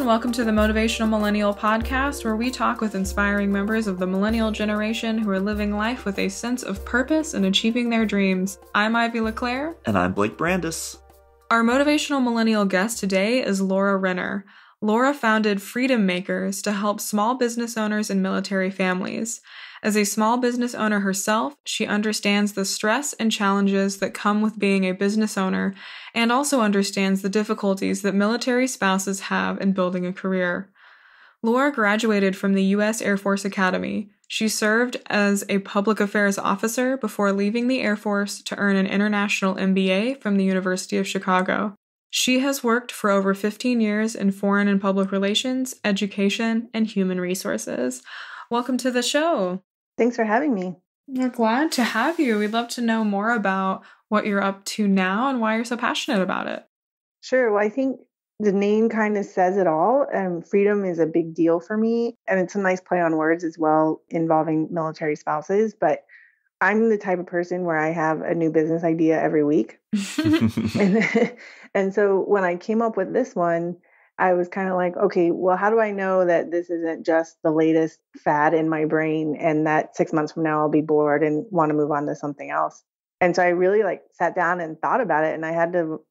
and welcome to the Motivational Millennial podcast, where we talk with inspiring members of the millennial generation who are living life with a sense of purpose and achieving their dreams. I'm Ivy LeClaire. And I'm Blake Brandis. Our motivational millennial guest today is Laura Renner. Laura founded Freedom Makers to help small business owners and military families. As a small business owner herself, she understands the stress and challenges that come with being a business owner and also understands the difficulties that military spouses have in building a career. Laura graduated from the U.S. Air Force Academy. She served as a public affairs officer before leaving the Air Force to earn an international MBA from the University of Chicago. She has worked for over 15 years in foreign and public relations, education, and human resources. Welcome to the show. Thanks for having me. We're glad to have you. We'd love to know more about what you're up to now and why you're so passionate about it. Sure. Well, I think the name kind of says it all. Freedom is a big deal for me. And it's a nice play on words as well, involving military spouses. But I'm the type of person where I have a new business idea every week. And so when I came up with this one, I was kind of like, okay, well, how do I know that this isn't just the latest fad in my brain and that 6 months from now I'll be bored and want to move on to something else? And so I really sat down and thought about it, and I had to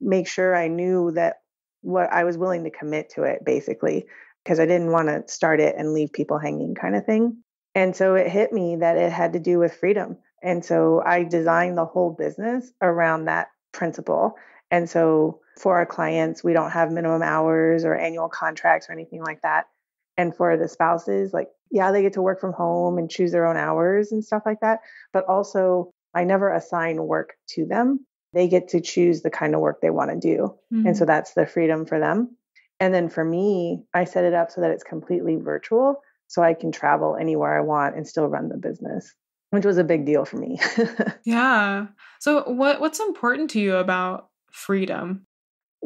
make sure I knew that what I was willing to commit to it, basically, because I didn't want to start it and leave people hanging kind of thing. And so it hit me that it had to do with freedom. And so I designed the whole business around that principle. And so for our clients, we don't have minimum hours or annual contracts or anything like that. And for the spouses, they get to work from home and choose their own hours and stuff like that. But also, I never assign work to them. They get to choose the kind of work they want to do. Mm-hmm. And so that's the freedom for them. And then for me, I set it up so that it's completely virtual, so I can travel anywhere I want and still run the business, which was a big deal for me. Yeah. So what's important to you about freedom?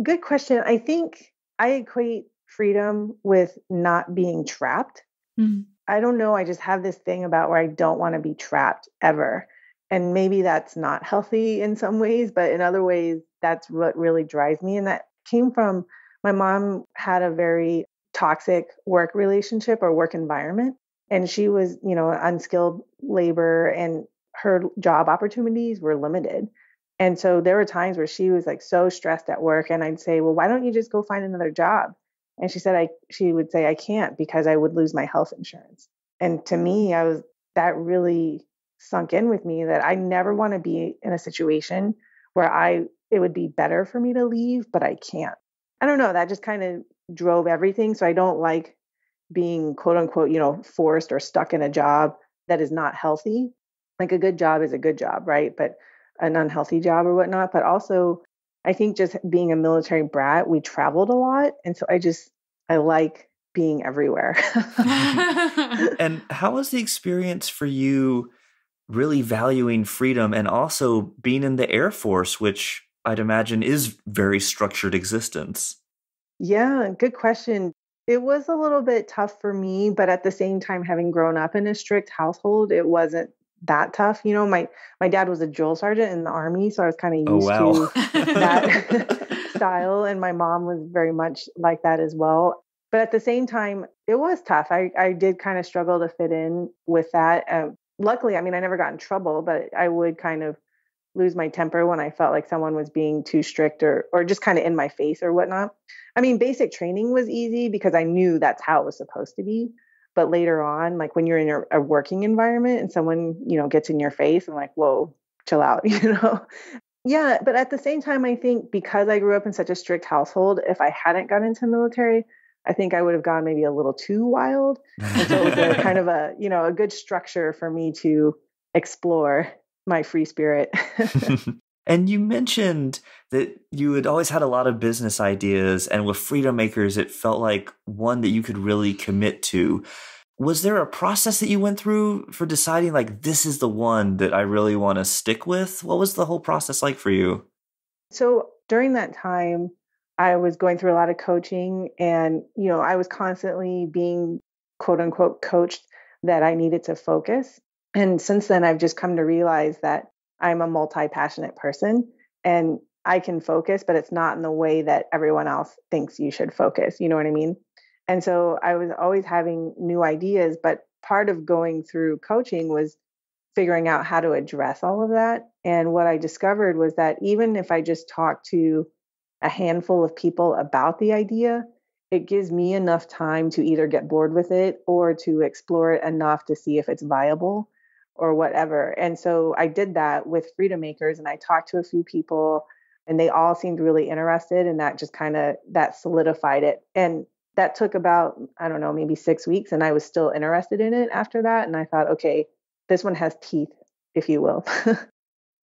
Good question. I think I equate freedom with not being trapped. Mm-hmm. I don't know. I just have this thing about where I don't want to be trapped ever. And maybe that's not healthy in some ways, but in other ways, that's what really drives me. And that came from my mom had a very toxic work relationship or work environment. And she was, unskilled labor, and her job opportunities were limited. And so there were times where she was so stressed at work, and I'd say, well, why don't you just go find another job? And she would say, I can't, because I would lose my health insurance. And to me, that really sunk in with me, that I never want to be in a situation where it would be better for me to leave, but I can't. I don't know. That just kind of drove everything. So I don't like being quote unquote, forced or stuck in a job that is not healthy. A good job is a good job, right? But an unhealthy job or whatnot. But also, I think just being a military brat, we traveled a lot. And so I like being everywhere. And how was the experience for you really valuing freedom and also being in the Air Force, which I'd imagine is very structured existence? Yeah, good question. It was a little bit tough for me, but at the same time, having grown up in a strict household, it wasn't that tough. My dad was a drill sergeant in the Army, so I was kind of used to that style. And my mom was very much like that as well. But at the same time, it was tough. I did kind of struggle to fit in with that. Luckily, I never got in trouble, but I would kind of lose my temper when I felt like someone was being too strict or just kind of in my face or whatnot. Basic training was easy because I knew that's how it was supposed to be. But later on, when you're in a working environment and someone, gets in your face, I'm like, whoa, chill out, Yeah. But at the same time, I think because I grew up in such a strict household, if I hadn't got into military, I think I would have gone maybe a little too wild. And so it was kind of a good structure for me to explore my free spirit. And you mentioned that you had always had a lot of business ideas, and with Freedom Makers, it felt like one that you could really commit to. Was there a process that you went through for deciding this is the one that I really want to stick with? What was the whole process like for you? So during that time, I was going through a lot of coaching, and, I was constantly being quote unquote coached that I needed to focus. And since then, I've just come to realize that I'm a multi-passionate person. And I can focus, but it's not in the way that everyone else thinks you should focus. You know what I mean? And so I was always having new ideas, but part of going through coaching was figuring out how to address all of that. And what I discovered was that even if I just talk to a handful of people about the idea, it gives me enough time to either get bored with it or to explore it enough to see if it's viable or whatever. And so I did that with Freedom Makers, and I talked to a few people and they all seemed really interested, and that just kind of that solidified it. And that took about, I don't know, maybe 6 weeks, and I was still interested in it after that. And I thought, okay, this one has teeth, if you will.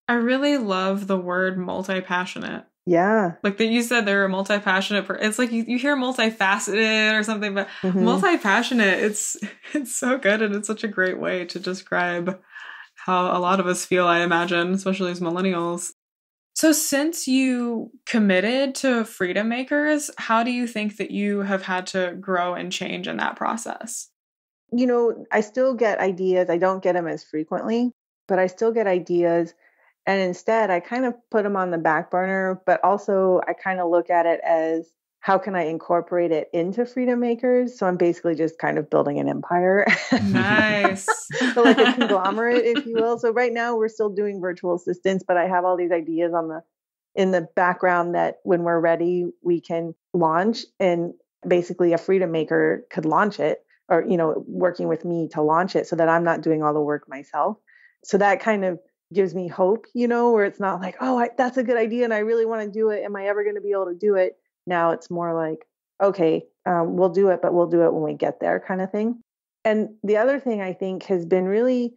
I really love the word multi-passionate. Yeah. Like that you said they're a multi-passionate it's like you hear multifaceted or something, but multi-passionate, it's so good, and it's such a great way to describe how a lot of us feel, I imagine, especially as millennials. So since you committed to Freedom Makers, how do you think that you have had to grow and change in that process? You know, I still get ideas. I don't get them as frequently, but I still get ideas. And instead, I kind of put them on the back burner, but also I kind of look at it as how can I incorporate it into Freedom Makers? So I'm basically just kind of building an empire. Nice. So like a conglomerate, if you will. So right now we're still doing virtual assistants, but I have all these ideas in the background that when we're ready, we can launch, and basically a Freedom Maker could launch it, or, you know, working with me to launch it so that I'm not doing all the work myself. So that kind of gives me hope, you know, where it's not like, oh, that's a good idea and I really want to do it. Am I ever going to be able to do it? Now it's more like, okay, we'll do it, but we'll do it when we get there, kind of thing. And the other thing I think has been really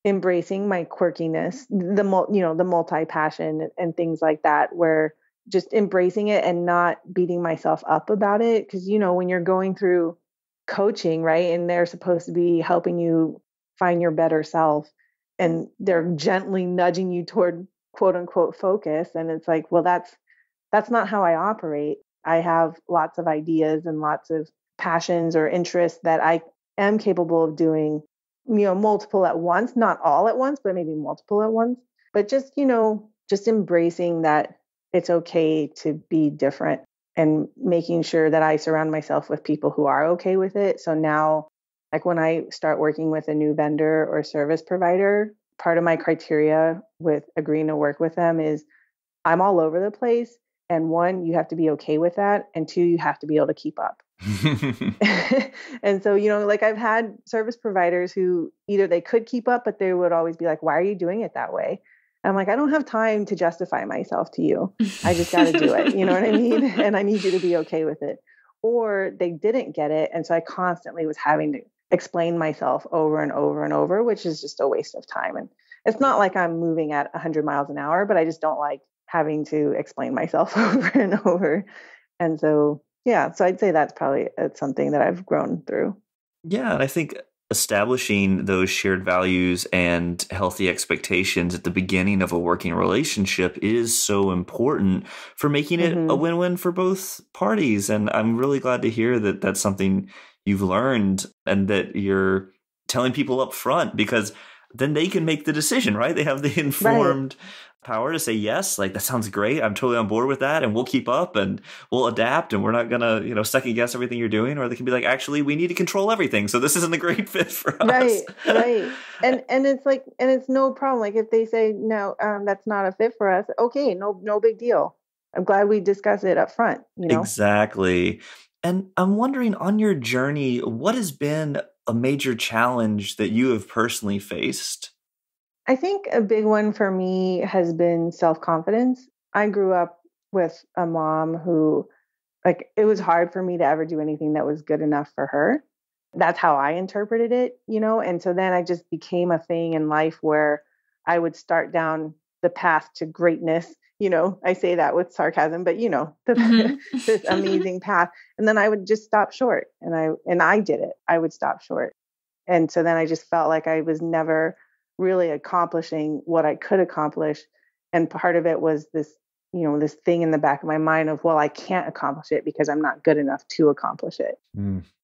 embracing my quirkiness, the multi-passion and things like that, where just embracing it and not beating myself up about it. Because, you know, when you're going through coaching, right, and they're supposed to be helping you find your better self, and they're gently nudging you toward quote unquote focus. And it's like, well, that's not how I operate. I have lots of ideas and lots of passions or interests that I am capable of doing, you know, multiple at once, not all at once, but maybe multiple at once. But just, you know, just embracing that it's okay to be different and making sure that I surround myself with people who are okay with it. So now, like when I start working with a new vendor or service provider, part of my criteria with agreeing to work with them is I'm all over the place. And one, you have to be okay with that. And two, you have to be able to keep up. And so, you know, like I've had service providers who either they could keep up, but they would always be like, why are you doing it that way? And I'm like, I don't have time to justify myself to you. I just got to do it. You know what I mean? And I need you to be okay with it. Or they didn't get it. And so I constantly was having to explain myself over and over and over, which is just a waste of time. And it's not like I'm moving at 100 miles an hour, but I just don't like having to explain myself over and over. And so, yeah, so I'd say that's probably something that I've grown through. Yeah, and I think establishing those shared values and healthy expectations at the beginning of a working relationship is so important for making it a win-win for both parties. And I'm really glad to hear that that's something you've learned and that you're telling people up front, because then they can make the decision, right? They have the informed power to say, yes, like that sounds great. I'm totally on board with that. And we'll keep up and we'll adapt and we're not going to, you know, second guess everything you're doing. Or they can be like, actually, we need to control everything. So this isn't a great fit for us. Right. And it's like, and it's no problem. Like if they say, no, that's not a fit for us. Okay. No big deal. I'm glad we discussed it up front, you know? Exactly. And I'm wondering, on your journey, what has been a major challenge that you have personally faced? I think a big one for me has been self-confidence. I grew up with a mom who, like, it was hard for me to ever do anything that was good enough for her. That's how I interpreted it, you know? And so then I just became a thing in life where I would start down the path to greatness. You know, I say that with sarcasm, but you know, this amazing path. And then I would just stop short. And I did it. I would stop short. And so then I just felt like I was never really accomplishing what I could accomplish. And part of it was this, you know, this thing in the back of my mind of, well, I can't accomplish it because I'm not good enough to accomplish it.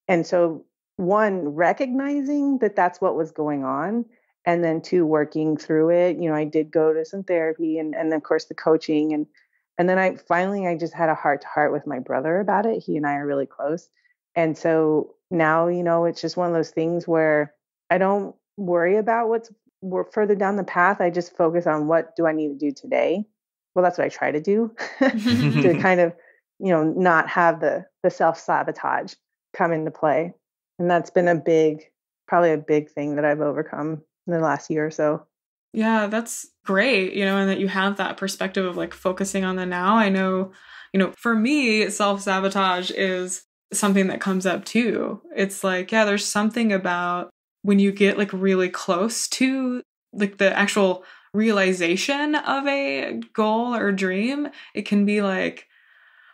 And so one, recognizing that that's what was going on. And then two, working through it. You know, I did go to some therapy and of course the coaching And then I just had a heart to heart with my brother about it. He and I are really close. And so now, it's just one of those things where I don't worry about what's further down the path. I just focus on what do I need to do today. Well, that's what I try to do to kind of, not have the self-sabotage come into play. And that's been probably a big thing that I've overcome in the last year or so. Yeah, that's great, and that you have that perspective of like focusing on the now. I know, for me, self-sabotage is something that comes up too. It's like, yeah, there's something about when you get like really close to like the actual realization of a goal or dream, it can be like,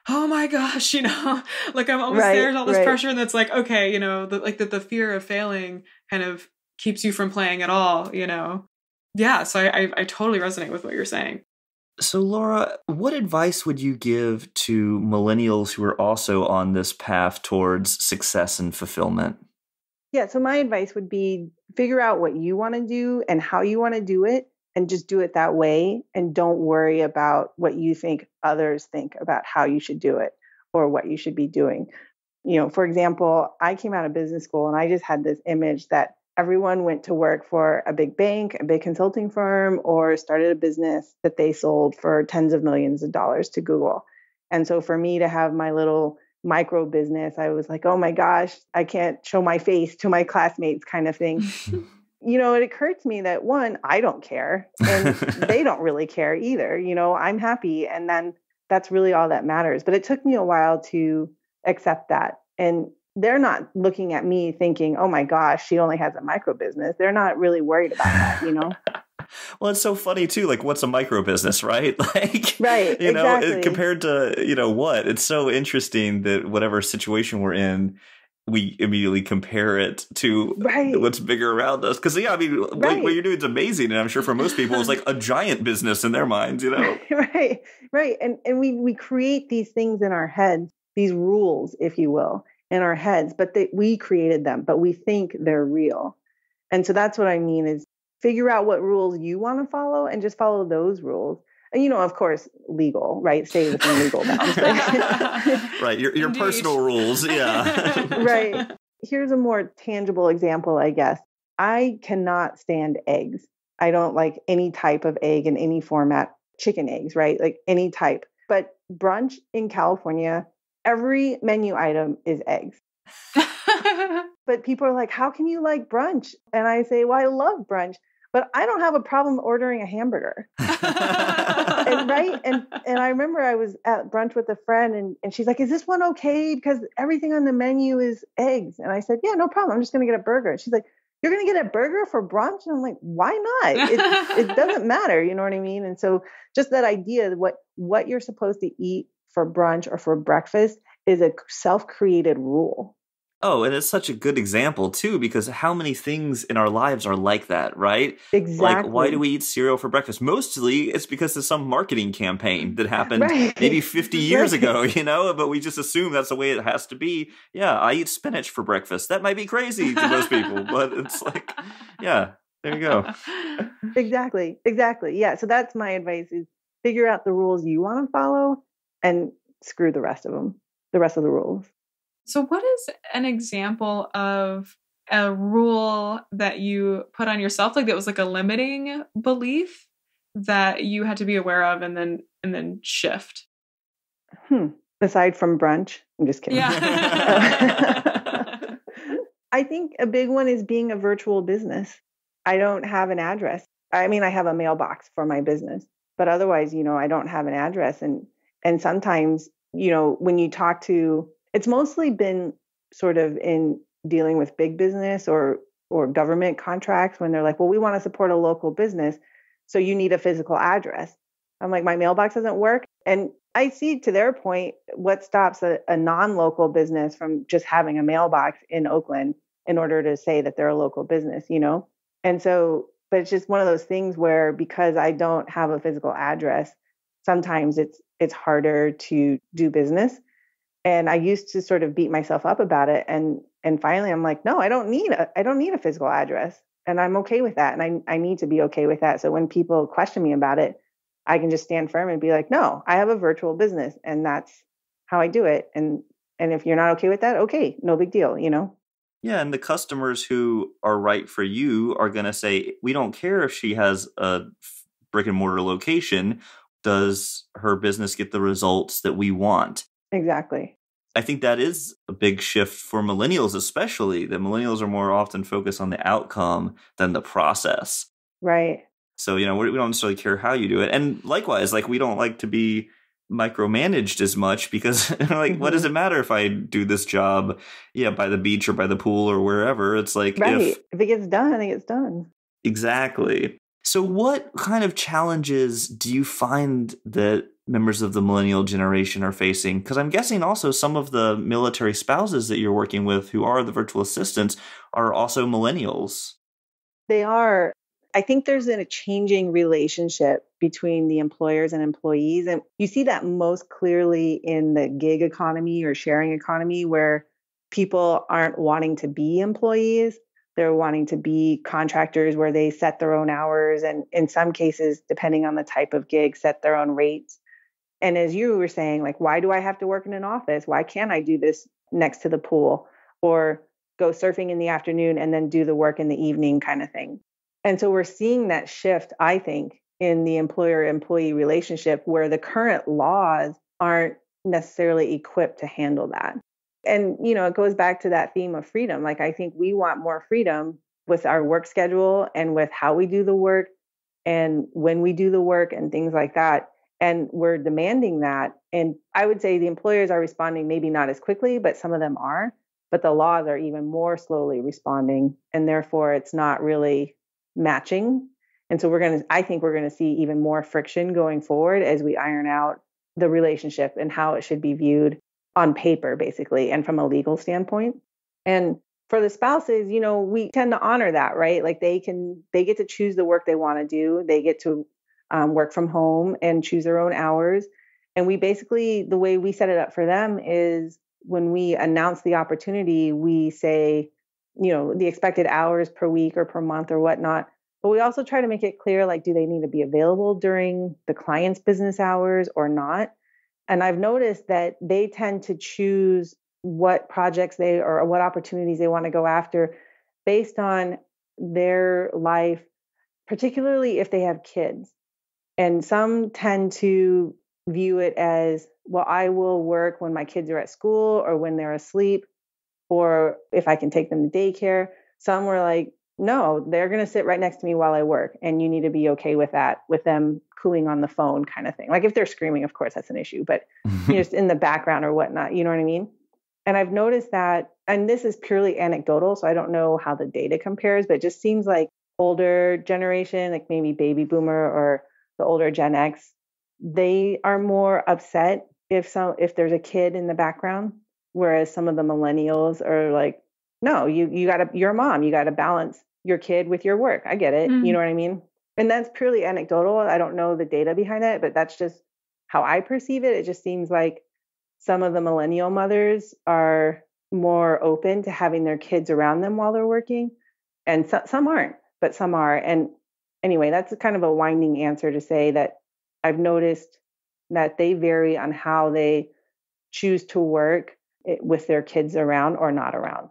oh my gosh, like I'm almost there's all this pressure, and that's like, okay, the fear of failing kind of keeps you from playing at all, Yeah, so I totally resonate with what you're saying. So Laura, what advice would you give to millennials who are also on this path towards success and fulfillment? Yeah, so my advice would be figure out what you want to do and how you want to do it, and just do it that way. And don't worry about what you think others think about how you should do it or what you should be doing. For example, I came out of business school and I just had this image that everyone went to work for a big bank, a big consulting firm, or started a business that they sold for tens of millions of dollars to Google. And so for me to have my little micro business, I was like, oh my gosh, I can't show my face to my classmates kind of thing. It occurred to me that one, I don't care, and they don't really care either. I'm happy. And then that's really all that matters. But it took me a while to accept that. And they're not looking at me thinking, oh my gosh, she only has a micro business. They're not really worried about that, Well, it's so funny too. Like, what's a micro business, right? Like, right, exactly. Compared to, what? It's so interesting that whatever situation we're in, we immediately compare it to what's bigger around us. Because, what you're doing is amazing. And I'm sure for most people, it's like a giant business in their minds, Right. And we create these things in our heads, these rules, if you will, in our heads, but we created them, but we think they're real. And so that's what I mean is figure out what rules you want to follow and just follow those rules. And, of course, legal, right? Stay within legal bounds. Right. Your personal rules. Yeah. Right. Here's a more tangible example, I guess. I cannot stand eggs. I don't like any type of egg in any format, chicken eggs, right? Like any type. But brunch in California, every menu item is eggs. But people are like, how can you like brunch? And I say, well, I love brunch, but I don't have a problem ordering a hamburger. And I remember I was at brunch with a friend and she's like, is this one okay? Because everything on the menu is eggs. And I said, yeah, no problem. I'm just going to get a burger. She's like, you're going to get a burger for brunch? And I'm like, why not? It doesn't matter. You know what I mean? And so just that idea of what you're supposed to eat for brunch or for breakfast is a self-created rule. Oh, and it's such a good example, too, because how many things in our lives are like that, right? Exactly. Like, why do we eat cereal for breakfast? Mostly it's because of some marketing campaign that happened maybe 50 years ago, but we just assume that's the way it has to be. Yeah, I eat spinach for breakfast. That might be crazy to most people, but it's like, yeah, there you go. Exactly. Yeah, so that's my advice is figure out the rules you want to follow and screw the rest of the rules. So what is an example of a rule that you put on yourself, like that was like a limiting belief that you had to be aware of and then shift? Aside from brunch? I'm just kidding. Yeah. I think a big one is being a virtual business. I don't have an address. I mean, I have a mailbox for my business, but otherwise, I don't have an address. And sometimes, when you talk to, it's mostly been sort of in dealing with big business or government contracts when they're like, well, we want to support a local business, so you need a physical address. I'm like, my mailbox doesn't work. And I see, to their point, what stops a non-local business from just having a mailbox in Oakland in order to say that they're a local business, And so, but it's just one of those things where because I don't have a physical address, sometimes it's harder to do business. And I used to sort of beat myself up about it. And finally I'm like, no, I don't need a physical address. And I'm okay with that. And I need to be okay with that. So when people question me about it, I can just stand firm and be like, no, I have a virtual business and that's how I do it. And if you're not okay with that, okay, no big deal, Yeah, and the customers who are right for you are going to say, we don't care if she has a brick and mortar location. Does her business get the results that we want? Exactly. I think that is a big shift for millennials, especially. That millennials are more often focused on the outcome than the process. Right. So, we don't necessarily care how you do it. And likewise, like, we don't like to be micromanaged as much because what does it matter if I do this job by the beach or by the pool or wherever? It's like, right. If it gets done, it gets done. Exactly. So what kind of challenges do you find that members of the millennial generation are facing? Because I'm guessing also some of the military spouses that you're working with who are the virtual assistants are also millennials. They are. I think there's a changing relationship between the employers and employees. And you see that most clearly in the gig economy or sharing economy, where people aren't wanting to be employees. They're wanting to be contractors where they set their own hours. And in some cases, depending on the type of gig, set their own rates. And as you were saying, like, why do I have to work in an office? Why can't I do this next to the pool or go surfing in the afternoon and then do the work in the evening kind of thing? And so we're seeing that shift, I think, in the employer-employee relationship where the current laws aren't necessarily equipped to handle that. And, it goes back to that theme of freedom. Like, I think we want more freedom with our work schedule and with how we do the work and when we do the work and things like that. And we're demanding that. And I would say the employers are responding, maybe not as quickly, but some of them are. But the laws are even more slowly responding. And therefore, it's not really matching. And so I think we're going to see even more friction going forward as we iron out the relationship and how it should be viewed on paper, basically, and from a legal standpoint. And for the spouses, we tend to honor that, right? Like they get to choose the work they want to do. They get to work from home and choose their own hours. And we basically, the way we set it up for them is when we announce the opportunity, we say, the expected hours per week or per month or whatnot. But we also try to make it clear, like, do they need to be available during the client's business hours or not? And I've noticed that they tend to choose what projects or what opportunities they want to go after based on their life, particularly if they have kids. And some tend to view it as, well, I will work when my kids are at school or when they're asleep, or if I can take them to daycare. Some were like, no, they're going to sit right next to me while I work. And you need to be okay with that, with them cooing on the phone kind of thing. Like if they're screaming, of course, that's an issue, but just in the background or whatnot, you know what I mean? And I've noticed that, and this is purely anecdotal, so I don't know how the data compares, but it just seems like older generation, like maybe baby boomer or the older Gen X, they are more upset if there's a kid in the background, whereas some of the millennials are like, no, you're a mom, you got to balance your kid with your work. I get it. You know what I mean? And that's purely anecdotal. I don't know the data behind it, but that's just how I perceive it. It just seems like some of the millennial mothers are more open to having their kids around them while they're working. And some aren't, but some are. And anyway, that's kind of a winding answer to say that I've noticed that they vary on how they choose to work with their kids around or not around.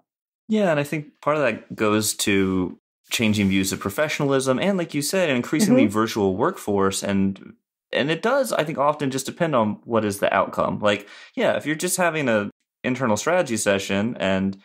Yeah, and I think part of that goes to changing views of professionalism and, like you said, an increasingly virtual workforce. And it does, I think, often just depend on what is the outcome. Like, yeah, if you're just having an internal strategy session and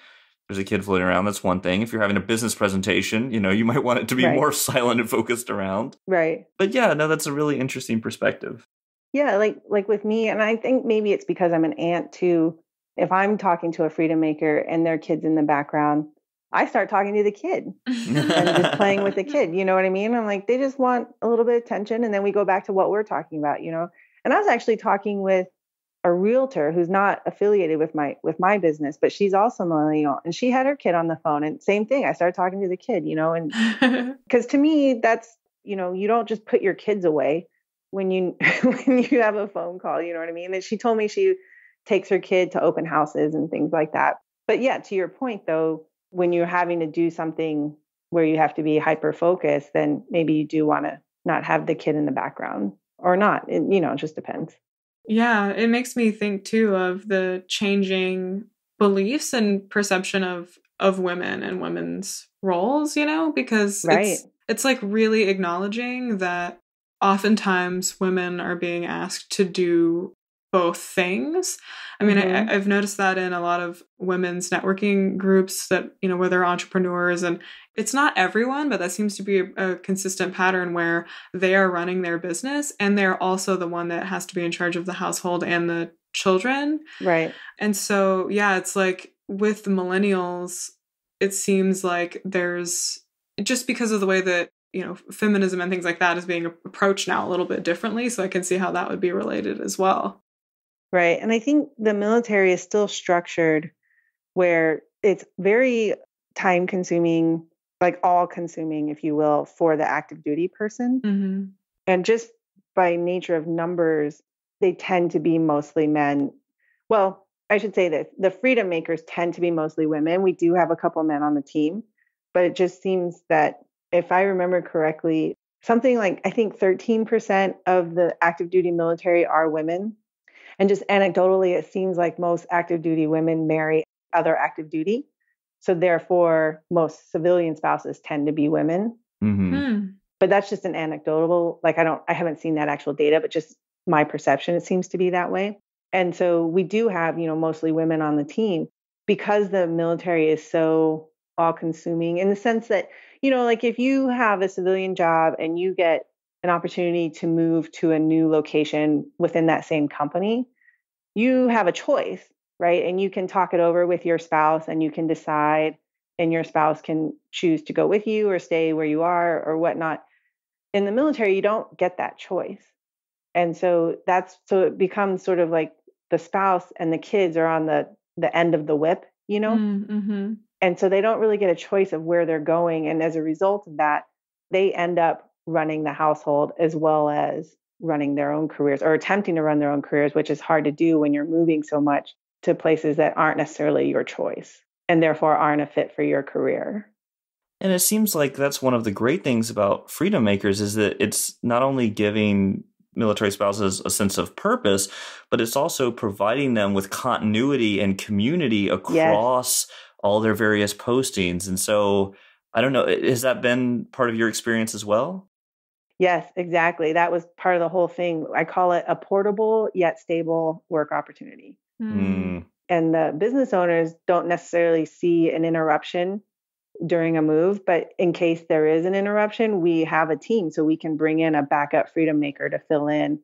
there's a kid floating around, that's one thing. If you're having a business presentation, you might want it to be more silent and focused around. Right. But yeah, no, that's a really interesting perspective. Yeah, like with me, and I think maybe it's because I'm an aunt too. If I'm talking to a freedom maker and their kid's in the background, I start talking to the kid and just playing with the kid. You know what I mean? I'm like, they just want a little bit of attention. And then we go back to what we're talking about, And I was actually talking with a realtor who's not affiliated with my business, but she's also millennial. And she had her kid on the phone. And same thing, I started talking to the kid, and because to me, that's, you don't just put your kids away when you have a phone call, you know what I mean? And she told me she takes her kid to open houses and things like that. But yeah, to your point though, when you're having to do something where you have to be hyper focused, then maybe you do want to not have the kid in the background or not. It just depends. Yeah, it makes me think too of the changing beliefs and perception of women and women's roles, because Right. it's like really acknowledging that oftentimes women are being asked to do both things. I mean, I've noticed that in a lot of women's networking groups that, where they're entrepreneurs, and it's not everyone, but that seems to be a consistent pattern where they are running their business and they're also the one that has to be in charge of the household and the children. Right. And so, yeah, it's like with the millennials, it seems like there's just because of the way that, feminism and things like that is being approached now a little bit differently. So I can see how that would be related as well. Right. And I think the military is still structured where it's very time consuming, like all consuming, if you will, for the active duty person. Mm-hmm. And just by nature of numbers, they tend to be mostly men. Well, I should say this. The freedom makers tend to be mostly women. We do have a couple men on the team, but it just seems that if I remember correctly, something like I think 13% of the active duty military are women. And just anecdotally, it seems like most active duty women marry other active duty. So therefore, most civilian spouses tend to be women. Mm-hmm. But that's just an anecdotal, I haven't seen that actual data, but just my perception, it seems to be that way. And so we do have, mostly women on the team because the military is so all consuming in the sense that, like if you have a civilian job and you get an opportunity to move to a new location within that same company, you have a choice, right? And you can talk it over with your spouse and you can decide, and your spouse can choose to go with you or stay where you are or whatnot. In the military, you don't get that choice. And so it becomes sort of like the spouse and the kids are on the end of the whip, Mm-hmm. And so they don't really get a choice of where they're going. And as a result of that, they end up running the household as well as running their own careers or attempting to run their own careers, which is hard to do when you're moving so much to places that aren't necessarily your choice and therefore aren't a fit for your career. And it seems like that's one of the great things about Freedom Makers is that it's not only giving military spouses a sense of purpose, but it's also providing them with continuity and community across all their various postings. And so, I don't know, has that been part of your experience as well? Yes, exactly. That was part of the whole thing. I call it a portable yet stable work opportunity. Mm. And the business owners don't necessarily see an interruption during a move, but in case there is an interruption, we have a team so we can bring in a backup freedom maker to fill in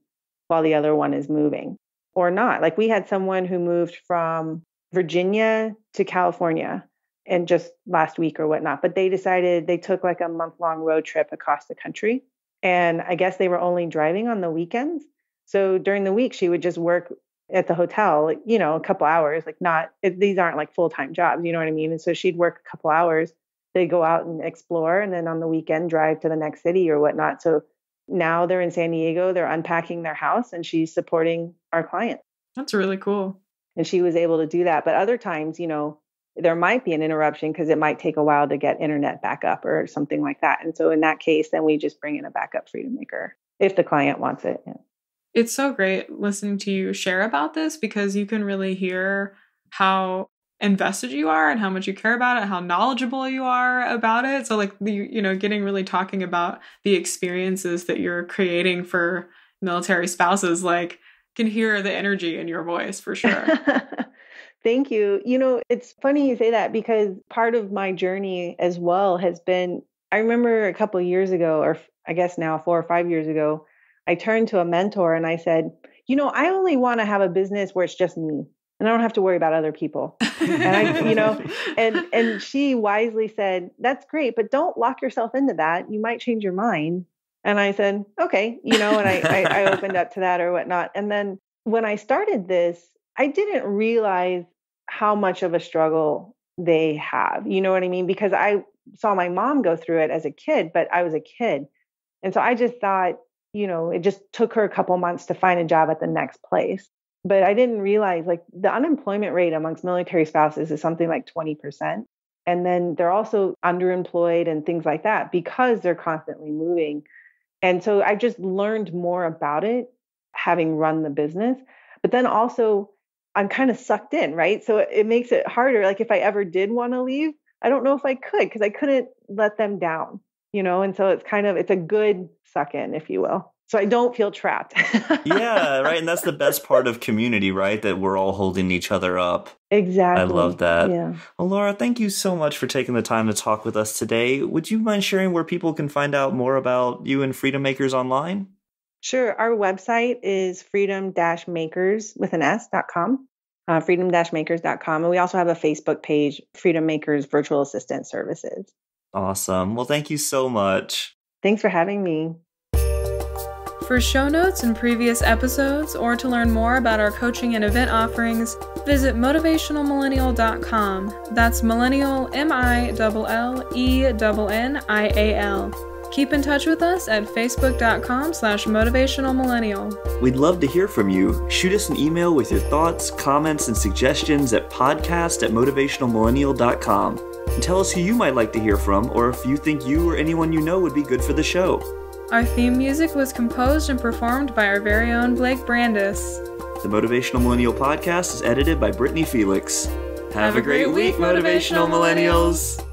while the other one is moving or not. Like we had someone who moved from Virginia to California and just last week or whatnot, but they decided they took like a month-long road trip across the country. And I guess they were only driving on the weekends. So during the week, she would just work at the hotel, like, a couple hours, these aren't like full-time jobs, you know what I mean? And so she'd work a couple hours, they go out and explore, and then on the weekend drive to the next city or whatnot. So now they're in San Diego, they're unpacking their house and she's supporting our client. That's really cool. And she was able to do that. But other times, there might be an interruption because it might take a while to get internet back up or something like that. And so in that case, then we just bring in a backup freedom maker if the client wants it. Yeah. It's so great listening to you share about this because you can really hear how invested you are and how much you care about it, how knowledgeable you are about it. So like, getting really talking about the experiences that you're creating for military spouses, like can hear the energy in your voice for sure. Thank you. It's funny you say that because part of my journey as well has been, I remember a couple of years ago, or I guess now 4 or 5 years ago, I turned to a mentor and I said, I only want to have a business where it's just me and I don't have to worry about other people. And and she wisely said, that's great, but don't lock yourself into that. You might change your mind. And I said, okay, and I opened up to that or whatnot. And then when I started this, I didn't realize how much of a struggle they have. You know what I mean? Because I saw my mom go through it as a kid, but I was a kid. And so I just thought, it just took her a couple months to find a job at the next place. But I didn't realize like the unemployment rate amongst military spouses is something like 20%. And then they're also underemployed and things like that because they're constantly moving. And so I just learned more about it having run the business. But then also I'm kind of sucked in, right? So it makes it harder. Like if I ever did want to leave, I don't know if I could because I couldn't let them down, And so it's a good suck in, if you will. So I don't feel trapped. Yeah, right. And that's the best part of community, right? That we're all holding each other up. Exactly. I love that. Yeah. Well, Laura, thank you so much for taking the time to talk with us today. Would you mind sharing where people can find out more about you and Freedom Makers online? Sure. Our website is freedom-makers with an S.com, freedom-makers.com. And we also have a Facebook page, Freedom Makers Virtual Assistant Services. Awesome. Well, thank you so much. Thanks for having me. For show notes and previous episodes, or to learn more about our coaching and event offerings, visit motivationalmillennial.com. That's Millennial, MILLENNIAL. Keep in touch with us at facebook.com/motivationalmillennial. We'd love to hear from you. Shoot us an email with your thoughts, comments, and suggestions at podcast@motivationalmillennial.com. And tell us who you might like to hear from, or if you think you or anyone you know would be good for the show. Our theme music was composed and performed by our very own Blake Brandis. The Motivational Millennial Podcast is edited by Brittany Felix. Have a great week, Motivational Millennials!